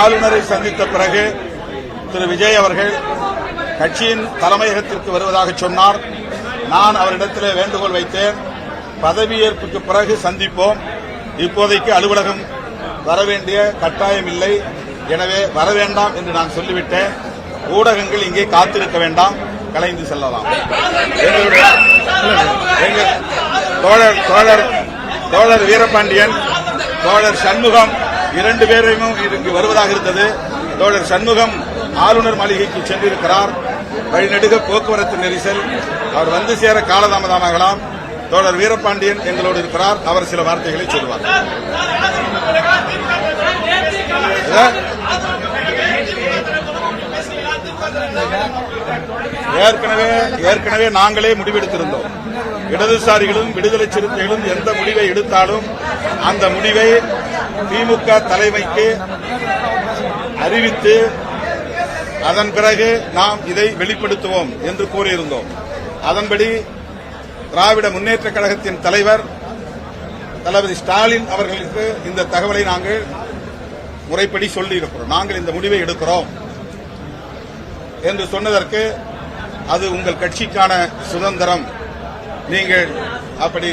ஆளுநரை சந்தித்த பிறகு திரு விஜய் அவர்கள் கட்சியின் தலைமையகத்திற்கு வருவதாக சொன்னார். நான் அவரிடத்தில் வேண்டுகோள் வைத்தேன், பதவியேற்புக்கு பிறகு சந்திப்போம், இப்போதைக்கு அலுவலகம் வரவேண்டிய கட்டாயம் இல்லை, எனவே வர வேண்டாம் என்று நான் சொல்லிவிட்டேன். ஊடகங்கள் இங்கே காத்திருக்க வேண்டாம், கலைந்து செல்லலாம். தோழர் வீரபாண்டியன், தோழர் சண்முகம் இரண்டு பேரையும் இங்கு வருவதாக இருந்தது. தோழர் சண்முகம் ஆளுநர் மாளிகைக்கு சென்றிருக்கிறார். வழிநெடுக போக்குவரத்து நெரிசல், அவர் வந்து சேர காலதாமதமாகலாம். தோழர் வீரபாண்டியன் எங்களோடு இருக்கிறார், அவர் சில வார்த்தைகளை சொல்வார். ஏற்கனவே நாங்களே முடிவெடுத்திருந்தோம். இடதுசாரிகளும் விடுதலை சிறுத்தைகளும் எந்த முடிவை எடுத்தாலும் அந்த முடிவை திமுக தலைமைக்கு அறிவித்து அதன் பிறகு நாம் இதை வெளிப்படுத்துவோம் என்று கூறியிருந்தோம். அதன்படி திராவிட முன்னேற்ற கழகத்தின் தலைவர் தளபதி ஸ்டாலின் அவர்களுக்கு இந்த தகவலை நாங்கள் முறைப்படி சொல்லியிருக்கிறோம். நாங்கள் இந்த முடிவை எடுக்கிறோம் என்று சொன்னதற்கு, அது உங்கள் கட்சிக்கான சுதந்திரம், நீங்கள் அப்படி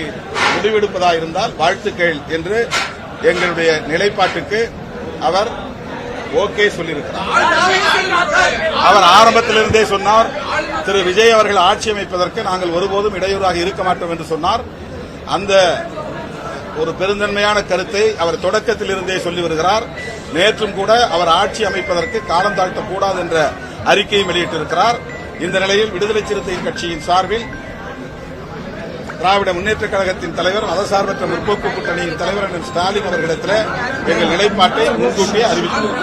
முடிவெடுப்பதாயிருந்தால் வாழ்த்துக்கள் என்று எங்களுடைய நிலைப்பாட்டுக்கு அவர் ஓகே சொல்லியிருக்கிறார். அவர் ஆரம்பத்திலிருந்தே சொன்னார், திரு விஜய் அவர்கள் ஆட்சி அமைப்பதற்கு நாங்கள் ஒருபோதும் இடையூறாக இருக்க மாட்டோம் என்று சொன்னார். அந்த ஒரு பெருந்தன்மையான கருத்தை அவர் தொடக்கத்திலிருந்தே சொல்லி வருகிறார். நேற்றும் கூட அவர் ஆட்சி அமைப்பதற்கு காலம் தாழ்த்தக்கூடாது என்ற அறிக்கையை வெளியிட்டிருக்கிறார். இந்த நிலையில் விடுதலை சிறுத்தைகள் கட்சியின் சார்பில் திராவிட முன்னேற்ற கழகத்தின் தலைவர், மதசார்பற்ற முற்போக்கு கூட்டணியின் தலைவர் ஸ்டாலின் அவர்களிடத்தில் எங்கள் நிலைப்பாட்டை முன்கூட்டியே அறிவித்துள்ளோம்.